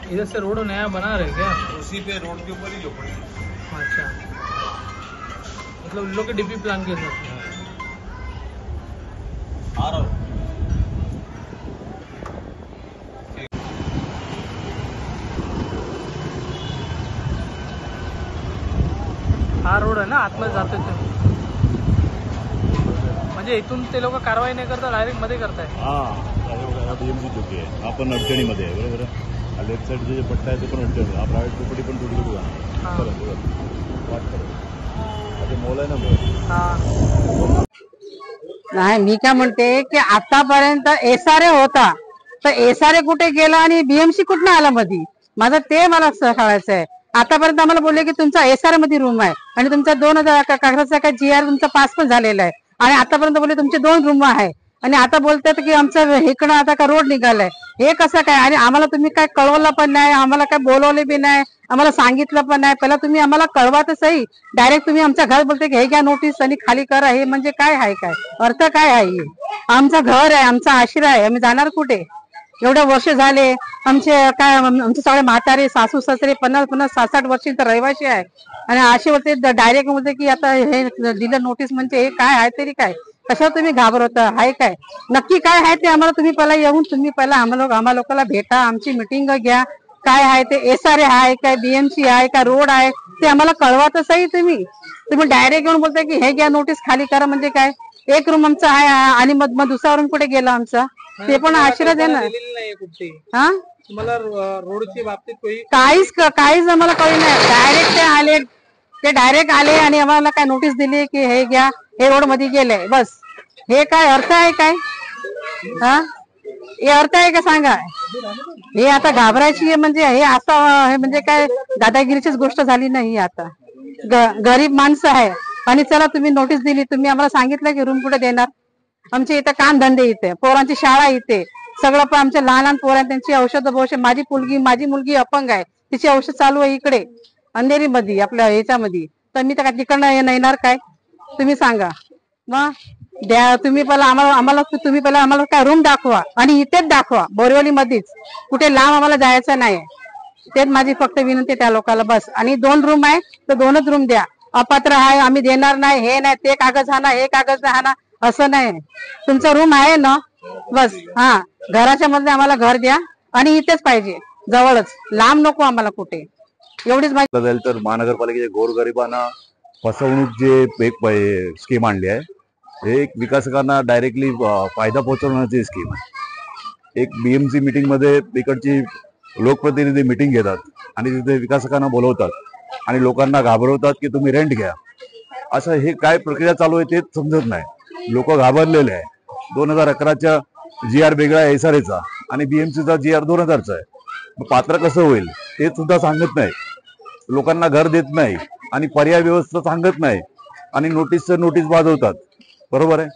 इधर से रोड नया बना रहे क्या? उसी पे रोड के ऊपर ही झोपड़ी। अच्छा, मतलब लोग के डीपी प्लान के साथ आ रहा हूँ। हा रोड आहे ना आतमध्ये जाते ते, म्हणजे इथून ते लोक कारवाई नाही करता डायरेक्ट मध्ये करताय. बीएमसी चौकी आहे, आपण अडचणीमध्ये आहे. बरोबर आहे. लेफ्ट साईडचे जे पट्टा आहे ते पण अडचणी, हा प्रायव्हेट प्रॉपर्टी पण थोडी थोडी मोल आहे ना. नाही, मी काय म्हणते की आतापर्यंत एसआरए होता, तर एसआरए कुठे गेला आणि बीएमसी कुठं आला मध्ये? माझं ते मला कळायचं आहे. आतापर्यंत आम्हाला बोलले की तुमचा एसआरए मध्ये रूम आहे आणि तुमचा 2000 कागदाचा काय जीआर तुमचा पास पण झालेला आहे, आणि आतापर्यंत बोलले तुमचे 2 रूम आहे, आणि आता बोलतात की आमचं इकडं आता का रोड निघालाय. हे कसं काय? आणि आम्हाला तुम्ही काय कळवलं पण नाही, आम्हाला काय बोलवले बी नाही, आम्हाला सांगितलं पण नाही. पहिला तुम्ही आम्हाला कळवा तर सही. डायरेक्ट तुम्ही आमच्या घरात बोलते की हे घ्या नोटीस आणि खाली करा. हे म्हणजे काय आहे? काय अर्थ काय आहे? आमचं घर आहे, आमचा आश्रय आहे, आम्ही जाणार कुठे? एवढे वर्ष झाले आमचे काय, आमचे सगळे म्हातारे सासू सासरे 50-50 60 वर्ष तर रहिवासी आहे, आणि असे बोलते डायरेक्ट बोलते की आता हे दिलं नोटीस. म्हणजे हे काय आहे तरी काय? कशावर तुम्ही घाबरवता? आहे काय नक्की काय आहे ते आम्हाला तुम्ही पहिला येऊन तुम्ही पहिला आम्हा लोकांना भेटा, आमची मिटिंग घ्या. काय आहे ते एसआरए आहे काय, बीएमसी आहे का, रोड आहे ते आम्हाला कळवा तर सही. तुम्ही डायरेक्ट येऊन बोलताय की हे घ्या नोटीस खाली करा. म्हणजे काय? एक रूम आमचा आहे आणि मग दुसरा रूम कुठे गेला आमचा? ते पण आश्रय दे ना. हा, तुम्हाला रोडची बाबतीत काहीच आम्हाला कळलं नाही. डायरेक्ट आले आणि आम्हाला काय नोटीस दिली की हे घ्या, हे रोड मध्ये गेले, बस. हे काय अर्थ आहे? काय हा, हे अर्थ आहे का सांगा? हे आता घाबरायची म्हणजे हे असं हे म्हणजे काय दादागिरीचीच गोष्ट झाली नाही. आता गरीब माणसं आहे आणि चला तुम्ही नोटीस दिली, तुम्ही आम्हाला सांगितलं की रूम कुठे देणार? आमचे इथे काम धंदे, इथे पोरांची शाळा, इथे सगळं पण आमच्या लहान पोरांना त्यांची औषध. माझी मुलगी अपंग आहे, तिची औषध चालू आहे इकडे अंधेरी मध्ये, आपल्या ह्याच्यामध्ये. तर मी तर तिकडनं येणार काय? तुम्ही सांगा मग. द्या तुम्ही पहिला आम्हाला तुम्ही पहिला आम्हाला काय रूम दाखवा, आणि इथेच दाखवा बोरिवली मध्येच, कुठे लांब आम्हाला जायचं नाही. तेच माझी फक्त विनंती त्या लोकांना, बस. आणि 2 रूम आहे तर 2च रूम द्या. अपात्र आहे आम्ही देणार नाही, हे नाही ते कागद हा ना, हे कागद हा ना, असं नाही. तुमचा रूम आहे ना, बस. हा, घराच्या मध्ये आम्हाला घर द्या, आणि इथेच पाहिजे, जवळच, लांब नको आम्हाला कुठे. एवढीच माहिती जाईल. तर महानगरपालिकेच्या गोरगरिबांना फसवणूक जे एक स्कीम आणली आहे, हे एक विकासकांना डायरेक्टली फायदा पोहोचवण्याची स्कीम आहे. एक बीएमसी मीटिंग मध्ये इकडची लोकप्रतिनिधी मीटिंग घेतात आणि तिथे विकासकांना बोलवतात आणि लोकांना घाबरवतात की तुम्ही रेंट घ्या. असं हे काय प्रक्रिया चालू आहे तेच समजत नाही. लोक घाबरलेले आहे. 2011चा जीआर वेगळा आहे एसआरएचा, आणि बीएमसीचा जीआर 2000चा आहे. पात्र कसं होईल ते सुद्धा सांगत नाही. लोकांना घर देत नाही आणि पर्याय व्यवस्था सांगत नाही, आणि नोटीस वाजवतात. बरोबर आहे.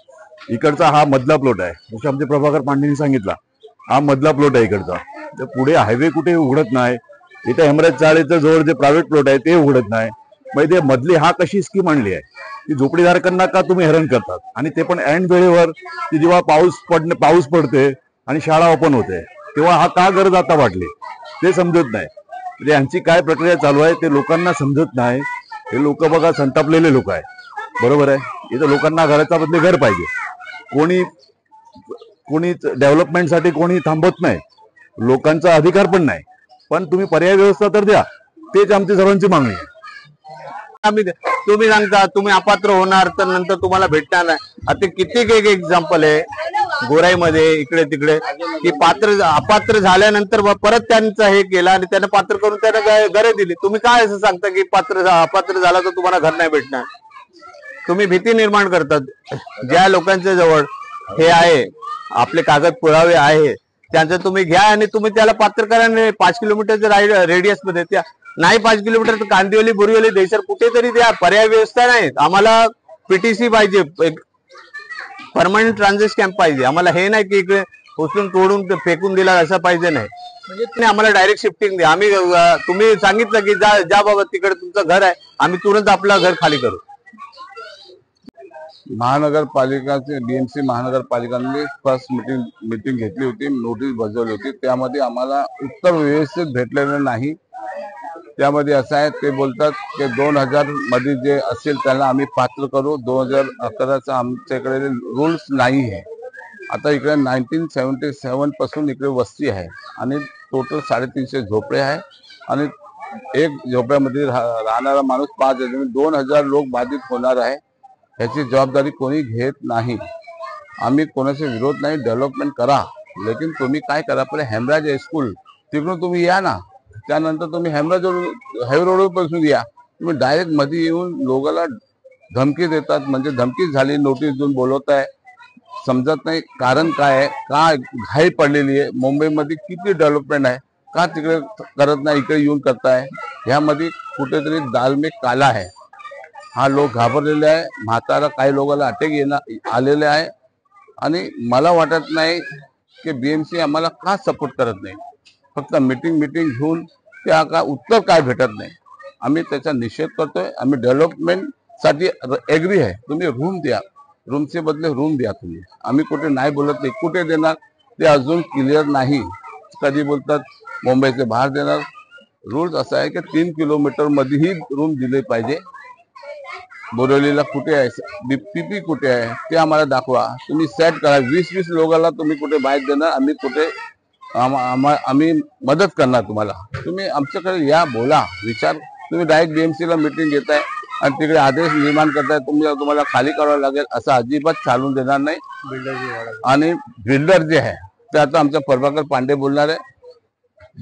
इकडचा हा मधला प्लॉट आहे, जसं आमचे प्रभाकर पांडेंनी सांगितला, हा मधला प्लॉट आहे इकडचा. तर पुढे हायवे कुठे उघडत नाही. इथे हेमराज चाळीच्या जवळ जे प्रायव्हेट प्लॉट आहे ते उघडत नाही. मग ते मधली हा कशी स्कीम आणली आहे की झोपडीधारकांना का तुम्ही हैराण करतात, आणि ते पण ऐन वेळेवर, की जेव्हा पाऊस पडते आणि शाळा ओपन होते तेव्हा हा का गरज आता वाटली ते समजत नाही. म्हणजे यांची काय प्रक्रिया चालू आहे ते लोकांना समजत नाही. हे लोक बघा संतापलेले लोक आहे. बरोबर आहे. इथं लोकांना घराच्या बदले घर पाहिजे. कोणी डेव्हलपमेंटसाठी कोणी थांबत नाही, लोकांचा अधिकार पण नाही. पण तुम्ही पर्याय व्यवस्था तर द्या, तेच आमची सर्वांची मागणी आहे. तुम्ही सांगता तुम्ही अपात्र होणार तर नंतर तुम्हाला भेटणार नाही. आता किती एक एक्झाम्पल आहे गोराईमध्ये, इकडे तिकडे, की अपात्र झाल्यानंतर परत त्यांचं हे केलं आणि त्यांना पात्र करून त्यांना घरे दिली. तुम्ही काय असं सांगता की अपात्र झाला तर तुम्हाला घर नाही भेटणार? तुम्ही भीती निर्माण करतात. ज्या लोकांच्या जवळ हे आहे, आपले कागद पुरावे आहे, त्यांचं तुम्ही घ्या आणि तुम्ही त्याला पात्र करा. 5 किलोमीटरच्या रेडियस मध्ये त्या नाही, 5 किलोमीटर तर कांदिवली, बोरिवली, देसर कुठेतरी द्या. पर्याय व्यवस्था नाही. आम्हाला पीटीसी पाहिजे, एक परमनंट ट्रान्झिट कॅम्प पाहिजे. आम्हाला हे नाही की इकडे उचलून तोडून ते फेकून दिला असं पाहिजे नाही. म्हणजे नाही, आम्हाला डायरेक्ट शिफ्टिंग द्या. आम्ही तुम्ही सांगितलं की ज्या बाबा तिकडे तुमचं घर आहे, आम्ही तुरंत आपलं घर खाली करू. महानगरपालिकाचे बीएमसी महानगरपालिकांनी फर्स्ट मीटिंग घेतली होती, नोटीस बजावली होती. त्यामध्ये आम्हाला उत्तर व्यवस्थित भेटलेलं नाही. त्यामध्ये असं आहे, ते बोलतात की 2000 मध्ये जे असेल त्याला आम्ही पात्र करू. 2011चा आमच्याकडे रूल्स नाही आहे. आता इकडे 1977 पासून इकडे वस्ती आहे आणि टोटल 350 झोपडे आहे आणि एक झोपड्यामध्ये राहणारा माणूस 5 हजार, 2000 लोक बाधित होणार आहे. ह्याची जबाबदारी कोणी घेत नाही. आम्ही कोणाचा विरोध नाही, डेव्हलपमेंट करा, लेकिन तुम्ही काय करा, पहिले हेमराज हायस्कूल तिकडून तुम्ही या ना, त्यानंतर तुम्ही हेमराज हायवे रोडपासून या. तुम्ही डायरेक्ट मध्ये येऊन लोकांना धमकी देतात, म्हणजे धमकी झाली, नोटीस देऊन बोलवत आहे. समजत नाही कारण काय आहे, का घाई पडलेली आहे. मुंबईमध्ये किती डेव्हलपमेंट आहे, का तिकडे करत नाही, इकडे येऊन करताय. ह्यामध्ये कुठेतरी दाल में काला आहे. हा लोक घाबरलेले आहे. म्हातारा काही लोकांना अटॅक आलेले आहे आणि मला वाटत नाही की बीएमसी आम्हाला का सपोर्ट करत नाही. फक्त मीटिंग घेऊन त्या का उत्तर काय भेटत नाही. आम्ही त्याचा निषेध करतोय. आम्ही डेव्हलपमेंट साठी एग्री आहे. तुम्ही रूम द्या, रूमचे बदले रूम द्या तुम्ही. आम्ही कुठे नाही बोलत नाही. कुठे देणार ते अजून क्लिअर नाही. कधी बोलतात मुंबईचे बाहेर देणार. रूल्स असा आहे की 3 किलोमीटर मध्येही रूम दिले पाहिजे. बोरिवलीला कुठे आहे, पीपी कुठे आहे ते आम्हाला दाखवा. तुम्ही सेट करा. 20 लोकांना तुम्ही कुठे बाहेर देणार, आम्ही कुठे आम्ही मदत करणार तुम्हाला. तुम्ही आमच्याकडे या, बोला, विचार. तुम्ही डायरेक्ट बीएमसी ला मीटिंग घेताय आणि तिकडे आदेश निर्माण करताय तुम्हाला खाली करावं लागेल, असं अजिबात चालून देणार नाही. आणि बिल्डर जे आहे ते आता आमचा प्रभाकर पांडे बोलणार आहे.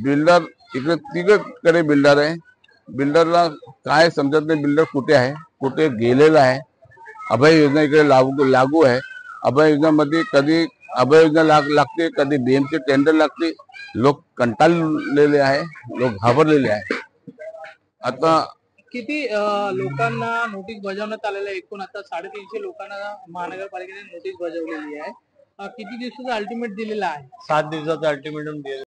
बिल्डर इकडे तिकडे बिल्डर आहे. बिल्डरला काय समजत नाही, बिल्डर कुठे आहे, कुठे गेलेला आहे. अभय योजना इकडे लागू आहे. अभय योजनेमध्ये कधी अभय योजना लागते, कधी बीएमसी टेंडर लागते. लोक कंटाळलेले आहे, लोक घाबरलेले आहे. आता किती लोकांना नोटीस बजावण्यात आलेलं आहे? एकूण आता 350 लोकांना महानगरपालिकेने नोटीस बजावलेली आहे. किती दिवसाचा अल्टिमेट दिलेला आहे? 7 दिवसाचा अल्टिमेटम दिलेला.